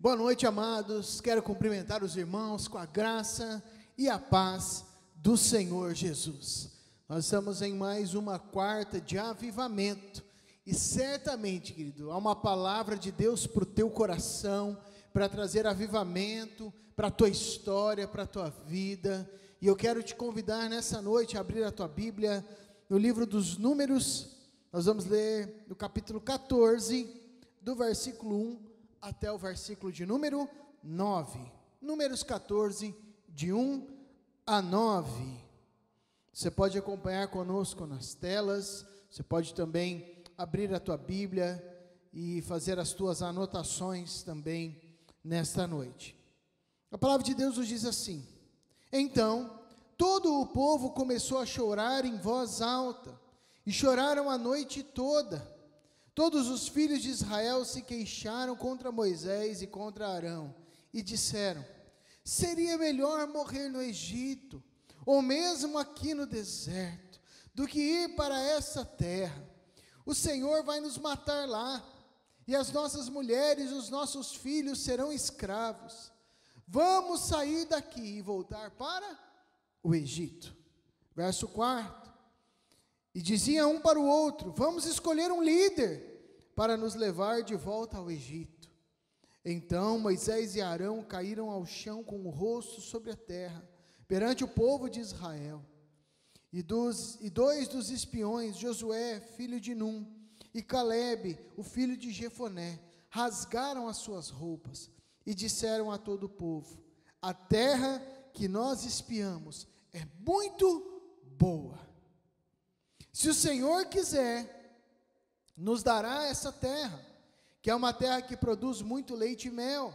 Boa noite, amados. Quero cumprimentar os irmãos com a graça e a paz do Senhor Jesus. Nós estamos em mais uma quarta de avivamento e certamente, querido, há uma palavra de Deus para o teu coração, para trazer avivamento para a tua história, para a tua vida. E eu quero te convidar nessa noite a abrir a tua Bíblia no livro dos Números. Nós vamos ler no capítulo 14, do versículo 1 até o versículo de número 9. Números 14, de 1 a 9. Você pode acompanhar conosco nas telas, você pode também abrir a tua Bíblia e fazer as tuas anotações também nesta noite. A palavra de Deus nos diz assim: Então, todo o povo começou a chorar em voz alta, e choraram a noite toda. Todos os filhos de Israel se queixaram contra Moisés e contra Arão, e disseram: seria melhor morrer no Egito, ou mesmo aqui no deserto, do que ir para essa terra. O Senhor vai nos matar lá, e as nossas mulheres e os nossos filhos serão escravos. Vamos sair daqui e voltar para o Egito. Verso 4. E dizia um para o outro: vamos escolher um líder para nos levar de volta ao Egito. Então Moisés e Arão caíram ao chão com o rosto sobre a terra, perante o povo de Israel. E dois dos espiões, Josué, filho de Num, e Calebe, o filho de Jefoné, rasgaram as suas roupas e disseram a todo o povo: a terra que nós espiamos é muito boa. Se o Senhor quiser, nos dará essa terra, que é uma terra que produz muito leite e mel.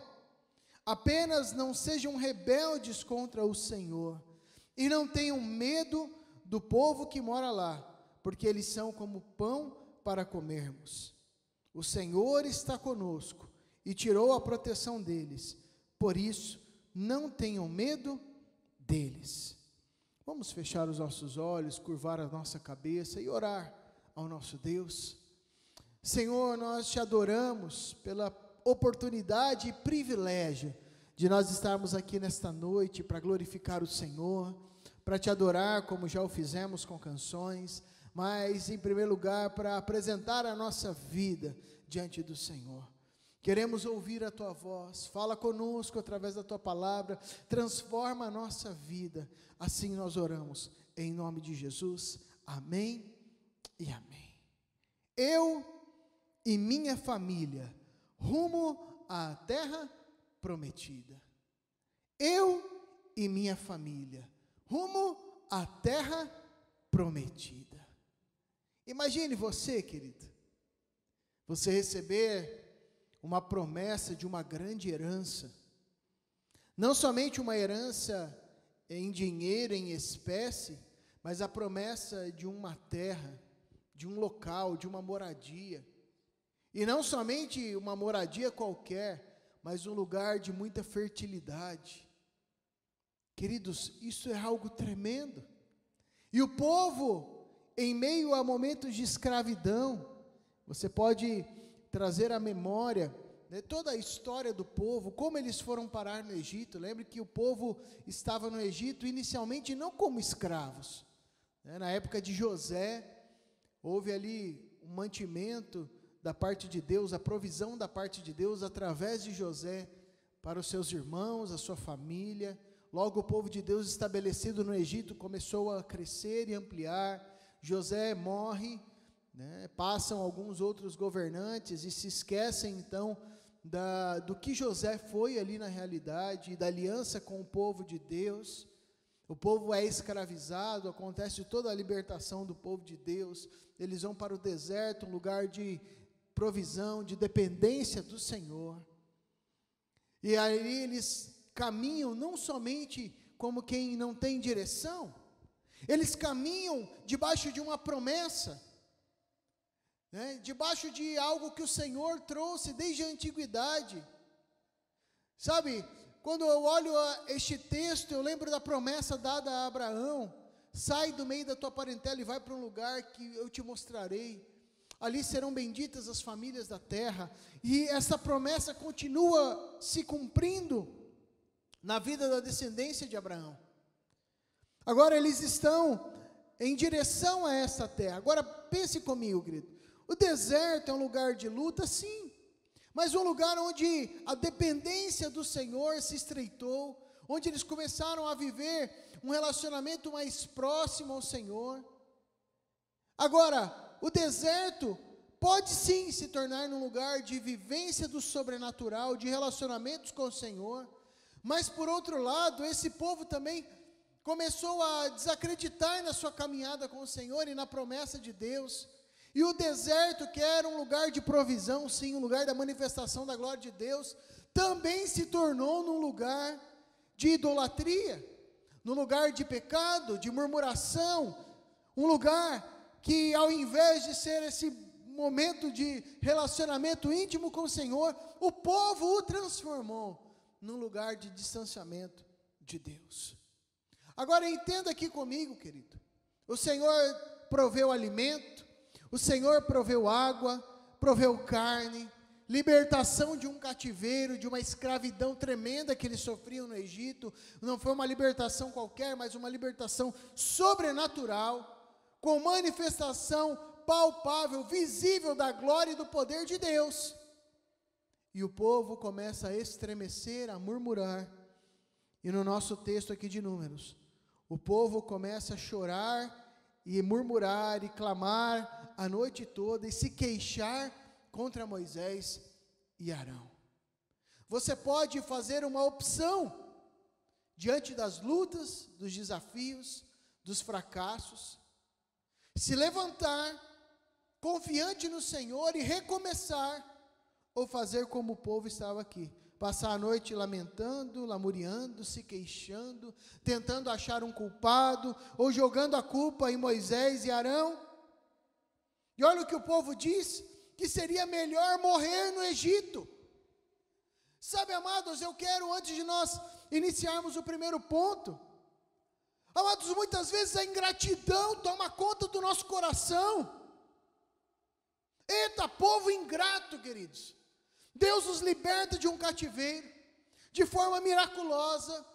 Apenas não sejam rebeldes contra o Senhor, e não tenham medo do povo que mora lá, porque eles são como pão para comermos. O Senhor está conosco, e tirou a proteção deles, por isso não tenham medo deles. Vamos fechar os nossos olhos, curvar a nossa cabeça e orar ao nosso Deus. Senhor, nós te adoramos pela oportunidade e privilégio de nós estarmos aqui nesta noite para glorificar o Senhor, para te adorar como já o fizemos com canções, mas em primeiro lugar para apresentar a nossa vida diante do Senhor. Queremos ouvir a tua voz, fala conosco através da tua palavra, transforma a nossa vida. Assim nós oramos, em nome de Jesus, amém e amém. Eu e minha família, rumo à terra prometida. Eu e minha família, rumo à terra prometida. Imagine você, querido, você receber uma promessa de uma grande herança, não somente uma herança em dinheiro, em espécie, mas a promessa de uma terra, de um local, de uma moradia, e não somente uma moradia qualquer, mas um lugar de muita fertilidade. Queridos, isso é algo tremendo, e o povo, em meio a momentos de escravidão, você pode trazer à memória, né, toda a história do povo, como eles foram parar no Egito. Lembre que o povo estava no Egito inicialmente não como escravos, né, na época de José, houve ali um mantimento da parte de Deus, a provisão da parte de Deus através de José para os seus irmãos, a sua família. Logo o povo de Deus estabelecido no Egito começou a crescer e ampliar. José morre, né, passam alguns outros governantes e se esquecem então do que José foi ali na realidade, da aliança com o povo de Deus. O povo é escravizado, acontece toda a libertação do povo de Deus, eles vão para o deserto, um lugar de provisão, de dependência do Senhor, e aí eles caminham não somente como quem não tem direção, eles caminham debaixo de uma promessa, né, debaixo de algo que o Senhor trouxe desde a antiguidade. Sabe, quando eu olho este texto, eu lembro da promessa dada a Abraão: sai do meio da tua parentela e vai para um lugar que eu te mostrarei. ali serão benditas as famílias da terra, e essa promessa continua se cumprindo na vida da descendência de Abraão. Agora eles estão em direção a essa terra. Agora pense comigo, querido, o deserto é um lugar de luta, sim, mas um lugar onde a dependência do Senhor se estreitou, onde eles começaram a viver um relacionamento mais próximo ao Senhor. Agora, o deserto pode sim se tornar um lugar de vivência do sobrenatural, de relacionamentos com o Senhor, mas por outro lado, esse povo também começou a desacreditar na sua caminhada com o Senhor e na promessa de Deus. E o deserto, que era um lugar de provisão, sim, um lugar da manifestação da glória de Deus, também se tornou num lugar de idolatria, num lugar de pecado, de murmuração, um lugar que, ao invés de ser esse momento de relacionamento íntimo com o Senhor, o povo o transformou num lugar de distanciamento de Deus. Agora entenda aqui comigo, querido, o Senhor proveu alimento, o Senhor proveu água, proveu carne, libertação de um cativeiro, de uma escravidão tremenda que eles sofriam no Egito. Não foi uma libertação qualquer, mas uma libertação sobrenatural, com manifestação palpável, visível da glória e do poder de Deus. E o povo começa a estremecer, a murmurar. E no nosso texto aqui de Números, o povo começa a chorar e murmurar e clamar a noite toda e se queixar contra Moisés e Arão. Você pode fazer uma opção diante das lutas, dos desafios, dos fracassos, se levantar confiante no Senhor e recomeçar, ou fazer como o povo estava aqui, passar a noite lamentando, lamuriando, se queixando, tentando achar um culpado, ou jogando a culpa em Moisés e Arão. E olha o que o povo diz, que seria melhor morrer no Egito. Sabe, amados, eu quero, antes de nós iniciarmos o primeiro ponto, amados, muitas vezes a ingratidão toma conta do nosso coração. Eita, povo ingrato, queridos. Deus nos liberta de um cativeiro, de forma miraculosa,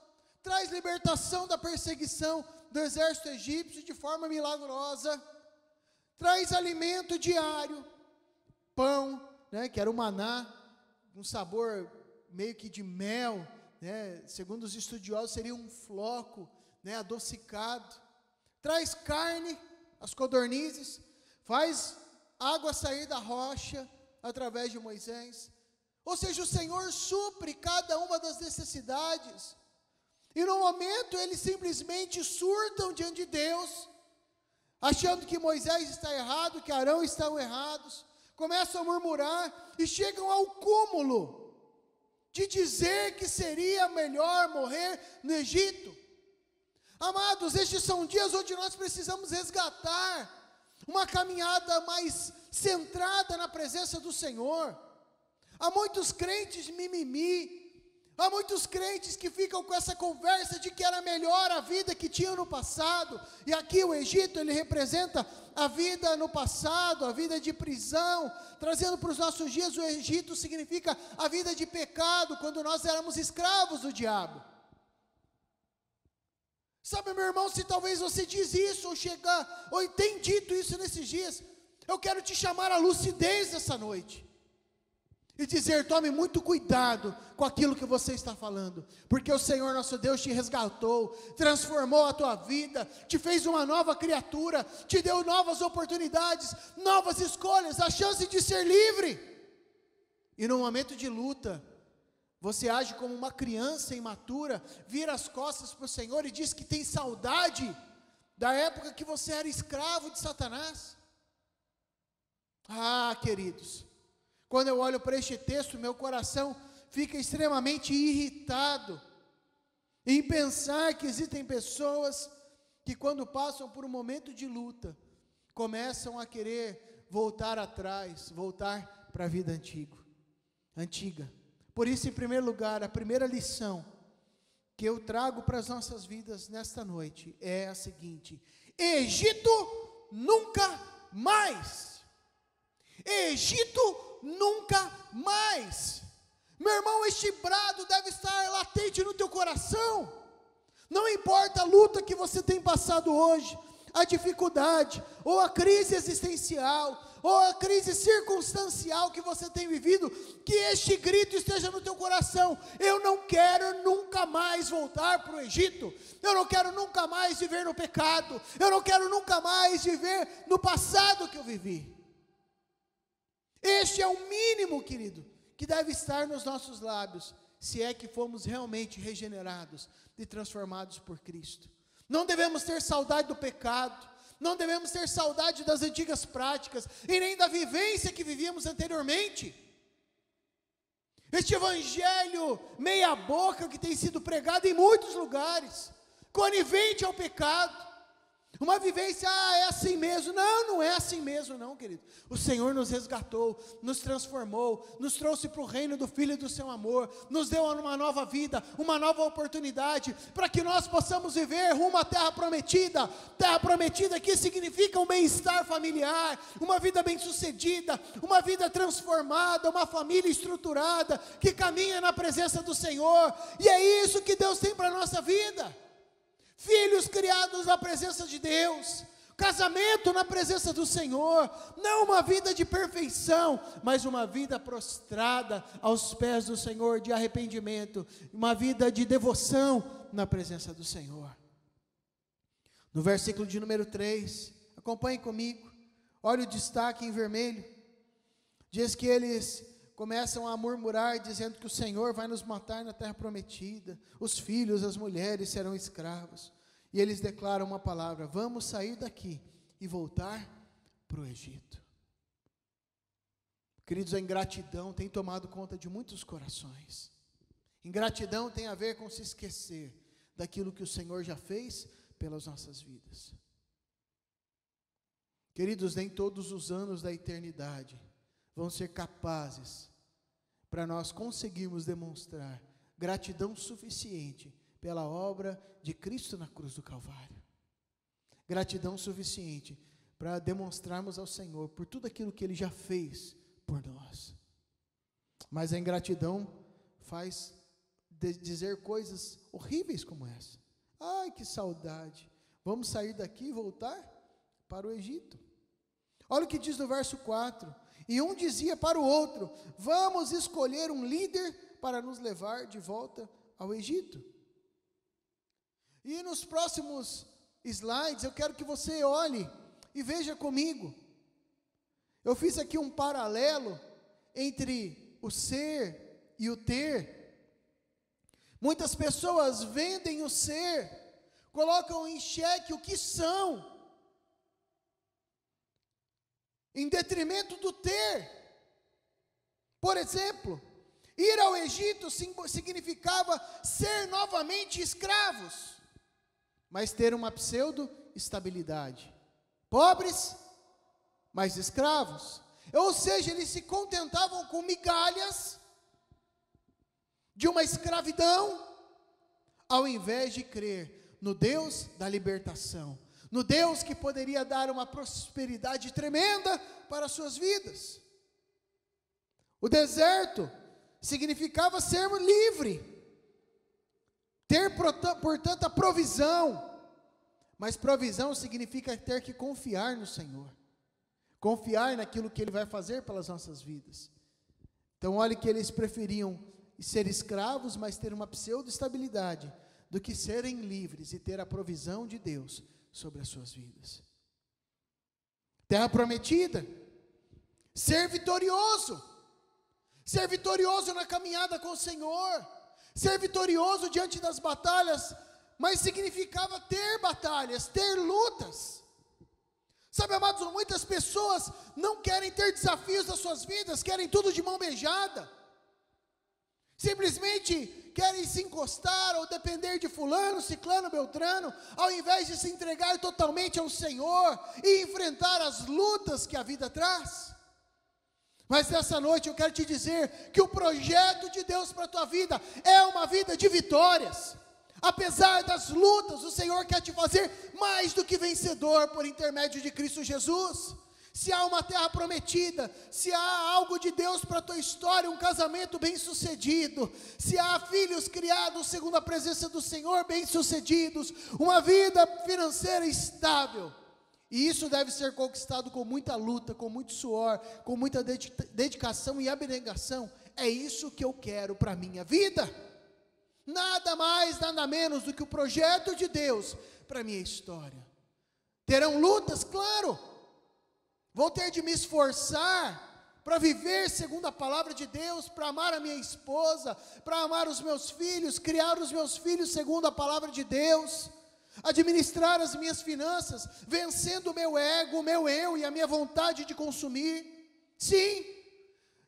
traz libertação da perseguição do exército egípcio de forma milagrosa, traz alimento diário, pão, né, que era o maná, um sabor meio que de mel, né, segundo os estudiosos seria um floco, né, adocicado, traz carne, as codornizes, faz água sair da rocha através de Moisés. Ou seja, o Senhor supre cada uma das necessidades, e no momento eles simplesmente surtam diante de Deus, achando que Moisés está errado, que Arão estão errados, começam a murmurar, e chegam ao cúmulo, de dizer que seria melhor morrer no Egito. Amados, estes são dias onde nós precisamos resgatar uma caminhada mais centrada na presença do Senhor. Há muitos crentes mimimi, há muitos crentes que ficam com essa conversa de que era melhor a vida que tinham no passado, e aqui o Egito, ele representa a vida no passado, a vida de prisão, trazendo para os nossos dias, o Egito significa a vida de pecado, quando nós éramos escravos do diabo. Sabe, meu irmão, se talvez você diz isso, ou tem dito isso nesses dias, eu quero te chamar à lucidez essa noite, e dizer, tome muito cuidado com aquilo que você está falando, porque o Senhor nosso Deus te resgatou, transformou a tua vida, te fez uma nova criatura, te deu novas oportunidades, novas escolhas, a chance de ser livre. E no momento de luta, você age como uma criança imatura, vira as costas para o Senhor e diz que tem saudade da época que você era escravo de Satanás. Ah, queridos, quando eu olho para este texto, meu coração fica extremamente irritado em pensar que existem pessoas que, quando passam por um momento de luta, começam a querer voltar atrás, voltar para a vida antiga. Por isso, em primeiro lugar, a primeira lição que eu trago para as nossas vidas nesta noite é a seguinte: Egito nunca mais. Egito nunca mais. Meu irmão, este brado deve estar latente no teu coração. Não importa a luta que você tem passado hoje, a dificuldade, ou a crise existencial, ou a crise circunstancial que você tem vivido, que este grito esteja no teu coração: eu não quero nunca mais voltar para o Egito, eu não quero nunca mais viver no pecado, eu não quero nunca mais viver no passado que eu vivi. Este é o mínimo, querido, que deve estar nos nossos lábios, se é que fomos realmente regenerados e transformados por Cristo. Não devemos ter saudade do pecado, não devemos ter saudade das antigas práticas, e nem da vivência que vivíamos anteriormente. Este evangelho meia boca que tem sido pregado em muitos lugares, conivente ao pecado, uma vivência, é assim mesmo. Não, não é assim mesmo não, querido. O Senhor nos resgatou, nos transformou, nos trouxe para o reino do Filho e do seu amor, nos deu uma nova vida, uma nova oportunidade, para que nós possamos viver rumo à terra prometida que significa um bem-estar familiar, uma vida bem-sucedida, uma vida transformada, uma família estruturada, que caminha na presença do Senhor, e é isso que Deus tem para a nossa vida. Filhos criados na presença de Deus, casamento na presença do Senhor, não uma vida de perfeição, mas uma vida prostrada aos pés do Senhor, de arrependimento, uma vida de devoção na presença do Senhor. No versículo de número 3, acompanhe comigo, olha o destaque em vermelho, diz que eles começam a murmurar, dizendo que o Senhor vai nos matar na terra prometida, os filhos, as mulheres serão escravos, e eles declaram uma palavra: vamos sair daqui e voltar para o Egito. Queridos, a ingratidão tem tomado conta de muitos corações. Ingratidão tem a ver com se esquecer daquilo que o Senhor já fez pelas nossas vidas. Queridos, nem todos os anos da eternidade vão ser capazes para nós conseguirmos demonstrar gratidão suficiente pela obra de Cristo na cruz do Calvário. Gratidão suficiente para demonstrarmos ao Senhor por tudo aquilo que Ele já fez por nós. Mas a ingratidão faz dizer coisas horríveis como essa. Ai, que saudade, vamos sair daqui e voltar para o Egito. Olha o que diz no verso 4, e um dizia para o outro: vamos escolher um líder para nos levar de volta ao Egito. E nos próximos slides eu quero que você olhe e veja comigo. Eu fiz aqui um paralelo entre o ser e o ter. Muitas pessoas vendem o ser, colocam em xeque o que são, em detrimento do ter. Por exemplo, ir ao Egito significava ser novamente escravos, mas ter uma pseudo-estabilidade. Pobres, mas escravos. Ou seja, eles se contentavam com migalhas de uma escravidão, ao invés de crer no Deus da libertação, no Deus que poderia dar uma prosperidade tremenda para as suas vidas. O deserto significava ser livre, ter, portanto, a provisão, mas provisão significa ter que confiar no Senhor, confiar naquilo que Ele vai fazer pelas nossas vidas. Então olhe que eles preferiam ser escravos, mas ter uma pseudo-estabilidade, do que serem livres e ter a provisão de Deus sobre as suas vidas. Terra prometida, ser vitorioso na caminhada com o Senhor, ser vitorioso diante das batalhas, mas significava ter batalhas, ter lutas. Sabe, amados, muitas pessoas não querem ter desafios nas suas vidas, querem tudo de mão beijada, simplesmente querem se encostar ou depender de fulano, ciclano, beltrano, ao invés de se entregar totalmente ao Senhor e enfrentar as lutas que a vida traz. Mas nessa noite eu quero te dizer que o projeto de Deus para a tua vida é uma vida de vitórias. Apesar das lutas, o Senhor quer te fazer mais do que vencedor por intermédio de Cristo Jesus. se há uma terra prometida, se há algo de Deus para a tua história, um casamento bem sucedido, se há filhos criados segundo a presença do Senhor, bem sucedidos, uma vida financeira estável, e isso deve ser conquistado com muita luta, com muito suor, com muita dedicação e abnegação. É isso que eu quero para a minha vida, nada mais, nada menos do que o projeto de Deus para a minha história. Terão lutas, claro, vou ter de me esforçar para viver segundo a palavra de Deus, para amar a minha esposa, para amar os meus filhos, criar os meus filhos segundo a palavra de Deus, administrar as minhas finanças, vencendo o meu ego, o meu eu e a minha vontade de consumir. Sim,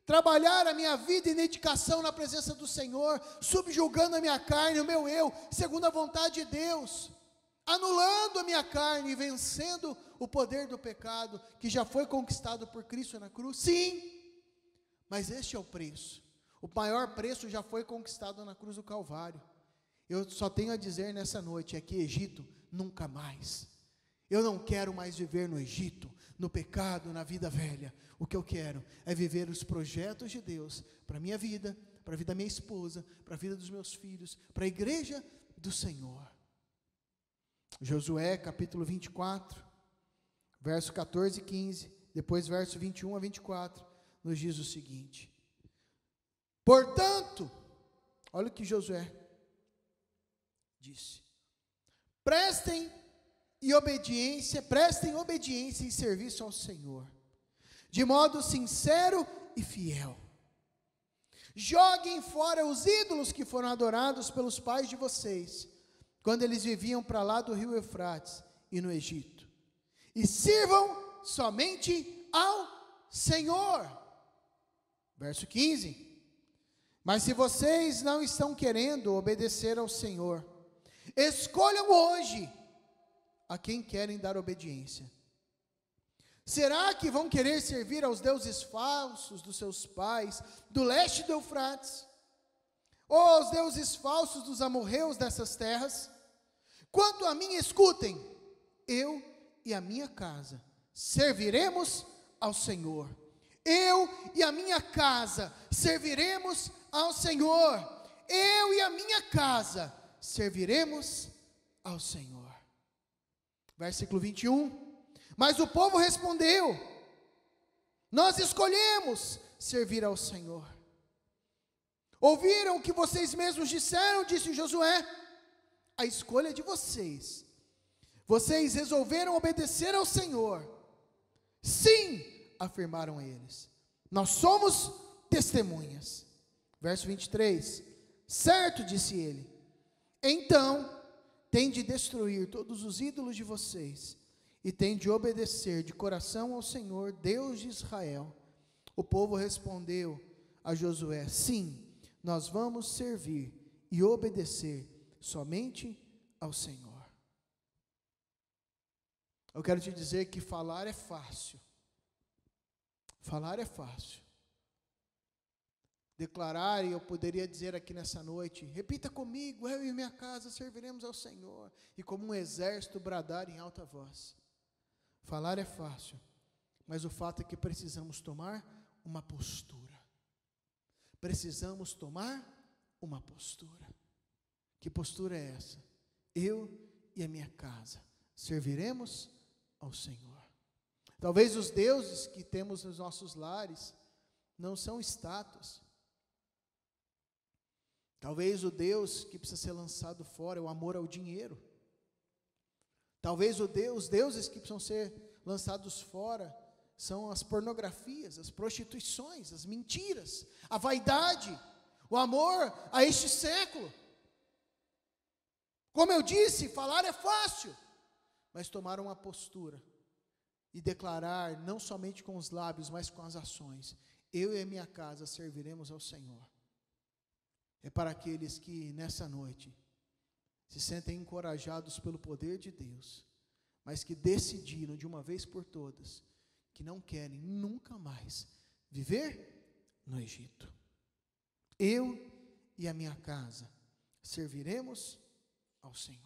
trabalhar a minha vida em dedicação na presença do Senhor, subjugando a minha carne, o meu eu, segundo a vontade de Deus, anulando a minha carne e vencendo o poder do pecado, que já foi conquistado por Cristo na cruz. Sim, mas este é o preço, o maior preço já foi conquistado na cruz do Calvário. Eu só tenho a dizer nessa noite, é que Egito, nunca mais. Eu não quero mais viver no Egito, no pecado, na vida velha. O que eu quero é viver os projetos de Deus, para a minha vida, para a vida da minha esposa, para a vida dos meus filhos, para a igreja do Senhor. Josué capítulo 24, verso 14 e 15, depois verso 21 a 24, nos diz o seguinte: portanto, olha o que Josué disse: prestem obediência e serviço ao Senhor, de modo sincero e fiel. Joguem fora os ídolos que foram adorados pelos pais de vocês, quando eles viviam para lá do rio Eufrates e no Egito, e sirvam somente ao Senhor. Verso 15: mas se vocês não estão querendo obedecer ao Senhor, escolham hoje a quem querem dar obediência. Será que vão querer servir aos deuses falsos dos seus pais, do leste do Eufrates, ou aos deuses falsos dos amorreus dessas terras? Quanto a mim, escutem, eu e a minha casa serviremos ao Senhor. Eu e a minha casa serviremos ao Senhor. Eu e a minha casa serviremos ao Senhor. Versículo 21. Mas o povo respondeu: nós escolhemos servir ao Senhor. Ouviram o que vocês mesmos disseram, disse Josué. A escolha é de vocês. Vocês resolveram obedecer ao Senhor. Sim, afirmaram eles, nós somos testemunhas. Verso 23. Certo, disse ele, então tem de destruir todos os ídolos de vocês, e tem de obedecer de coração ao Senhor, Deus de Israel. O povo respondeu a Josué: sim, nós vamos servir e obedecer somente ao Senhor. Eu quero te dizer que falar é fácil. Falar é fácil. Declarar, e eu poderia dizer aqui nessa noite, repita comigo: eu e minha casa serviremos ao Senhor. E como um exército bradar em alta voz. Falar é fácil, mas o fato é que precisamos tomar uma postura. Precisamos tomar uma postura. Que postura é essa? Eu e a minha casa serviremos ao Senhor. Talvez os deuses que temos nos nossos lares não são estátuas. Talvez o Deus que precisa ser lançado fora é o amor ao dinheiro. Talvez os deuses que precisam ser lançados fora são as pornografias, as prostituições, as mentiras, a vaidade, o amor a este século. Como eu disse, falar é fácil, mas tomar uma postura e declarar, não somente com os lábios, mas com as ações: eu e a minha casa serviremos ao Senhor. É para aqueles que nessa noite se sentem encorajados pelo poder de Deus, mas que decidiram de uma vez por todas que não querem nunca mais viver no Egito. Eu e a minha casa serviremos ao Senhor.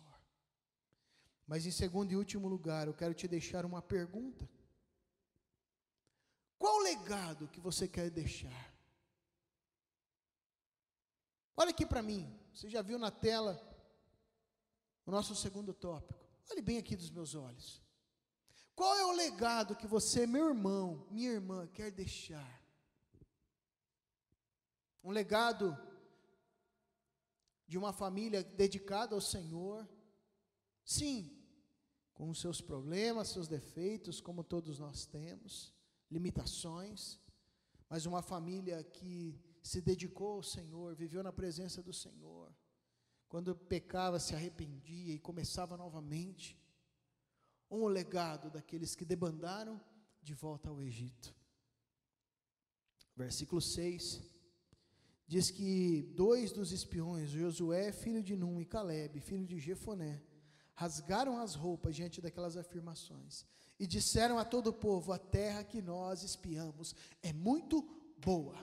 Mas em segundo e último lugar, eu quero te deixar uma pergunta. Qual o legado que você quer deixar? Olha aqui para mim, você já viu na tela o nosso segundo tópico. Olhe bem aqui dos meus olhos. Qual é o legado que você, meu irmão, minha irmã, quer deixar? Um legado de uma família dedicada ao Senhor, sim, com os seus problemas, seus defeitos, como todos nós temos, limitações, mas uma família que se dedicou ao Senhor, viveu na presença do Senhor, quando pecava se arrependia e começava novamente. Um legado daqueles que debandaram de volta ao Egito. Versículo 6, diz que 2 dos espiões, Josué, filho de Num, e Calebe, filho de Jefoné, rasgaram as roupas diante daquelas afirmações, e disseram a todo o povo: a terra que nós espiamos é muito boa.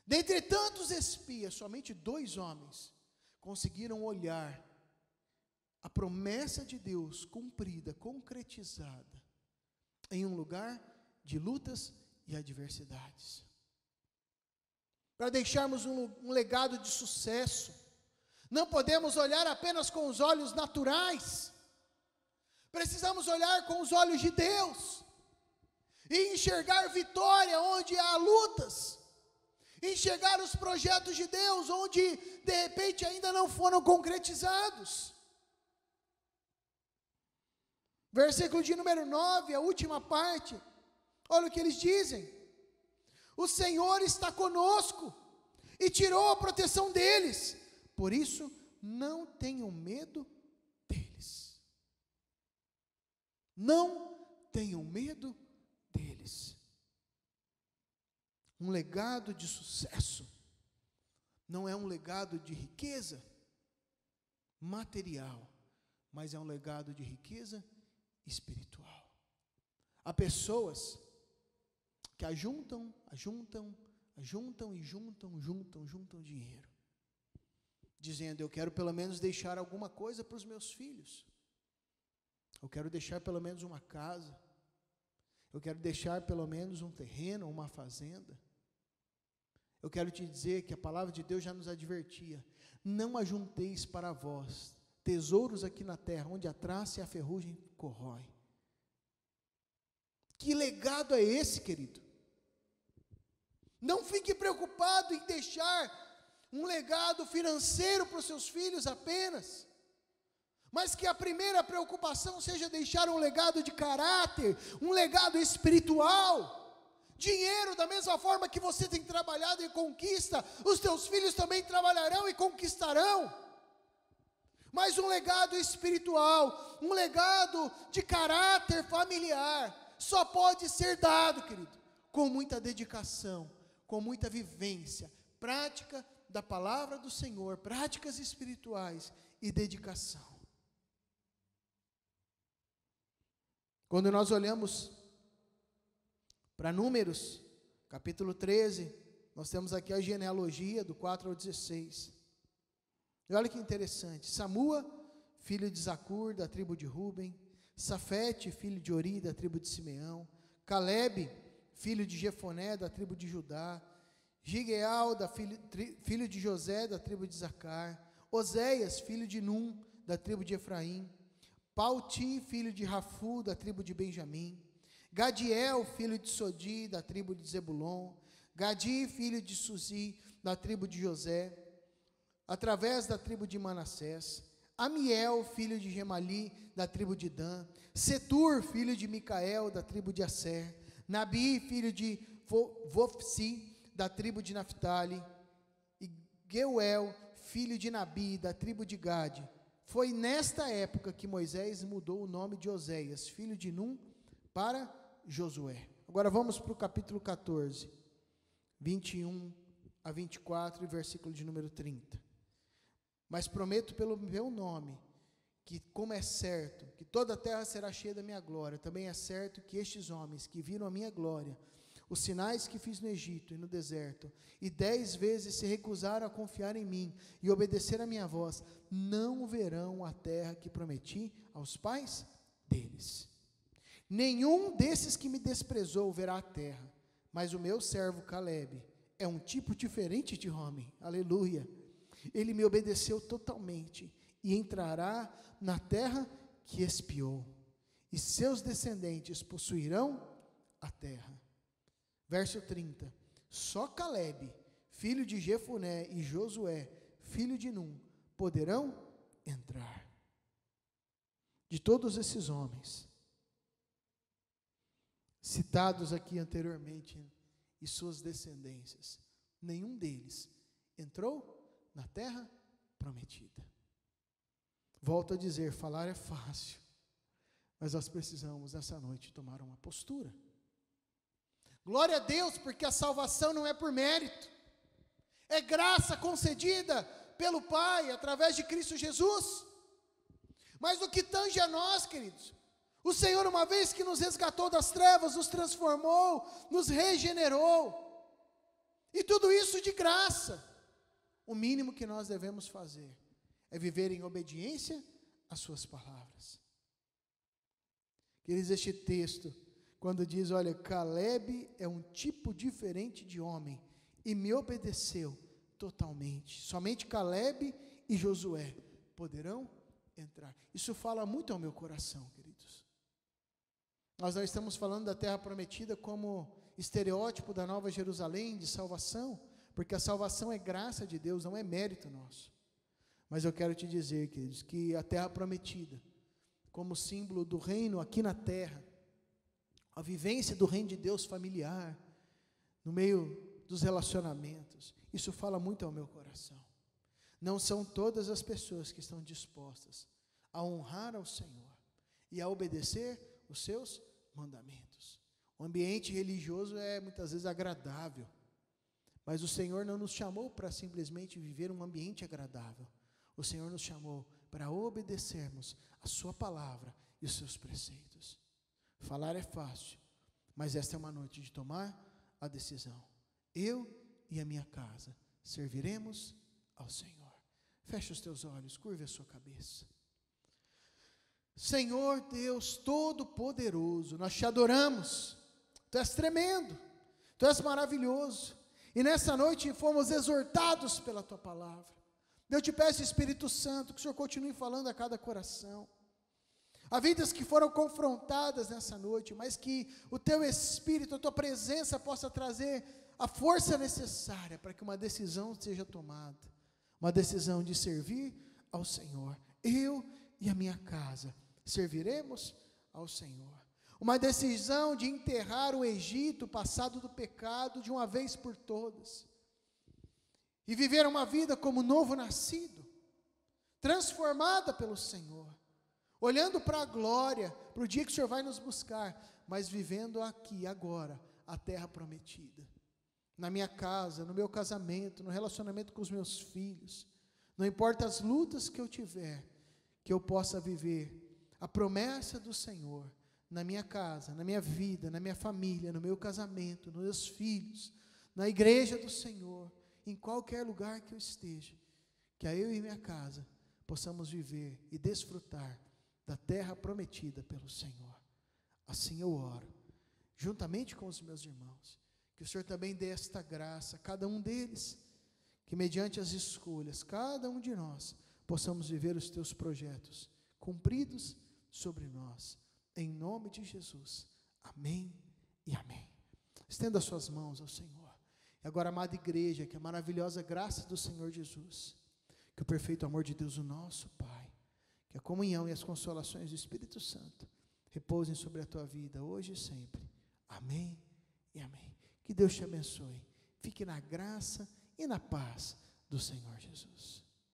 Dentre tantos espias, somente 2 homens conseguiram olhar a promessa de Deus cumprida, concretizada, em um lugar de lutas e adversidades. Para deixarmos um legado de sucesso, não podemos olhar apenas com os olhos naturais, precisamos olhar com os olhos de Deus, e enxergar vitória onde há lutas, enxergar os projetos de Deus onde de repente ainda não foram concretizados. Versículo de número 9, a última parte, olha o que eles dizem: o Senhor está conosco, e tirou a proteção deles, por isso não tenham medo deles. Não tenham medo deles. Um legado de sucesso não é um legado de riqueza material, mas é um legado de riqueza espiritual. Há pessoas que ajuntam dinheiro, dizendo: eu quero pelo menos deixar alguma coisa para os meus filhos, eu quero deixar pelo menos uma casa, eu quero deixar pelo menos um terreno, uma fazenda. Eu quero te dizer que a palavra de Deus já nos advertia: não ajunteis para vós tesouros aqui na terra, onde a traça e a ferrugem corrói. Que legado é esse, querido? Não fique preocupado em deixar um legado financeiro para os seus filhos apenas, mas que a primeira preocupação seja deixar um legado de caráter, um legado espiritual. Dinheiro, da mesma forma que você tem trabalhado e conquista, os teus filhos também trabalharão e conquistarão. Mas um legado espiritual, um legado de caráter familiar, só pode ser dado, querido, com muita dedicação, com muita vivência, prática da palavra do Senhor, práticas espirituais e dedicação. Quando nós olhamos para Números, capítulo 13, nós temos aqui a genealogia do 4 ao 16. E olha que interessante: Samua, filho de Zacur, da tribo de Ruben; Safete, filho de Ori, da tribo de Simeão; Calebe, filho de Jefoné, da tribo de Judá; Gigeal, filho de José, da tribo de Zacar; Oséias, filho de Num, da tribo de Efraim; Palti, filho de Rafu, da tribo de Benjamim; Gadiel, filho de Sodi, da tribo de Zebulon; Gadi, filho de Suzi, da tribo de José, através da tribo de Manassés; Amiel, filho de Gemali, da tribo de Dan; Setur, filho de Micael, da tribo de Asser; Nabi, filho de Vofsi, da tribo de Naphtali; e Geuel, filho de Nabi, da tribo de Gade. Foi nesta época que Moisés mudou o nome de Oséias, filho de Num, para Josué. Agora vamos para o capítulo 14, 21 a 24 e versículo de número 30. Mas prometo pelo meu nome, que como é certo, que toda a terra será cheia da minha glória, também é certo que estes homens que viram a minha glória, os sinais que fiz no Egito e no deserto, e 10 vezes se recusaram a confiar em mim e obedecer a minha voz, não verão a terra que prometi aos pais deles, Nenhum desses que me desprezou verá a terra, mas o meu servo Calebe é um tipo diferente de homem, aleluia. Ele me obedeceu totalmente e entrará na terra que espiou, e seus descendentes possuirão a terra. Verso 30, só Calebe, filho de Jefuné, e Josué, filho de Num, poderão entrar. De todos esses homens citados aqui anteriormente e suas descendências, nenhum deles entrou na terra prometida. Volto a dizer, falar é fácil, mas nós precisamos nessa noite tomar uma postura. Glória a Deus, porque a salvação não é por mérito, é graça concedida pelo Pai, através de Cristo Jesus. Mas no que tange a nós, queridos, o Senhor, uma vez que nos resgatou das trevas, nos transformou, nos regenerou, e tudo isso de graça. O mínimo que nós devemos fazer é viver em obediência às suas palavras. Queridos, este texto, quando diz, olha, Calebe é um tipo diferente de homem, e me obedeceu totalmente. Somente Calebe e Josué poderão entrar. Isso fala muito ao meu coração, queridos. Nós não estamos falando da terra prometida como estereótipo da Nova Jerusalém, de salvação, porque a salvação é graça de Deus, não é mérito nosso. Mas eu quero te dizer, queridos, que a terra prometida, como símbolo do reino aqui na terra, a vivência do reino de Deus familiar, no meio dos relacionamentos, isso fala muito ao meu coração. Não são todas as pessoas que estão dispostas a honrar ao Senhor e a obedecer os seus mandamentos. O ambiente religioso é muitas vezes agradável, mas o Senhor não nos chamou para simplesmente viver um ambiente agradável. O Senhor nos chamou para obedecermos a sua palavra e os seus preceitos. Falar é fácil, mas esta é uma noite de tomar a decisão. Eu e a minha casa serviremos ao Senhor. Feche os teus olhos, curve a sua cabeça. Senhor Deus Todo-Poderoso, nós te adoramos, Tu és tremendo, Tu és maravilhoso, e nessa noite fomos exortados pela Tua palavra. Eu te peço, Espírito Santo, que o Senhor continue falando a cada coração. Há vidas que foram confrontadas nessa noite, mas que o Teu Espírito, a Tua presença possa trazer a força necessária para que uma decisão seja tomada, uma decisão de servir ao Senhor. Eu e a minha casa serviremos ao Senhor. Uma decisão de enterrar o Egito, passado do pecado, de uma vez por todas, e viver uma vida como novo nascido, transformada pelo Senhor, olhando para a glória, para o dia que o Senhor vai nos buscar, mas vivendo aqui, agora, a terra prometida, na minha casa, no meu casamento, no relacionamento com os meus filhos, não importa as lutas que eu tiver, que eu possa viver a promessa do Senhor, na minha casa, na minha vida, na minha família, no meu casamento, nos meus filhos, na igreja do Senhor, em qualquer lugar que eu esteja, que eu e minha casa possamos viver e desfrutar da terra prometida pelo Senhor. Assim eu oro, juntamente com os meus irmãos, que o Senhor também dê esta graça a cada um deles, que mediante as escolhas, cada um de nós, possamos viver os teus projetos cumpridos sobre nós, em nome de Jesus, amém e amém. Estenda as suas mãos ao Senhor. E agora, amada igreja, que a maravilhosa graça do Senhor Jesus, que o perfeito amor de Deus, o nosso Pai, que a comunhão e as consolações do Espírito Santo repousem sobre a tua vida, hoje e sempre, amém e amém. Que Deus te abençoe, fique na graça e na paz do Senhor Jesus.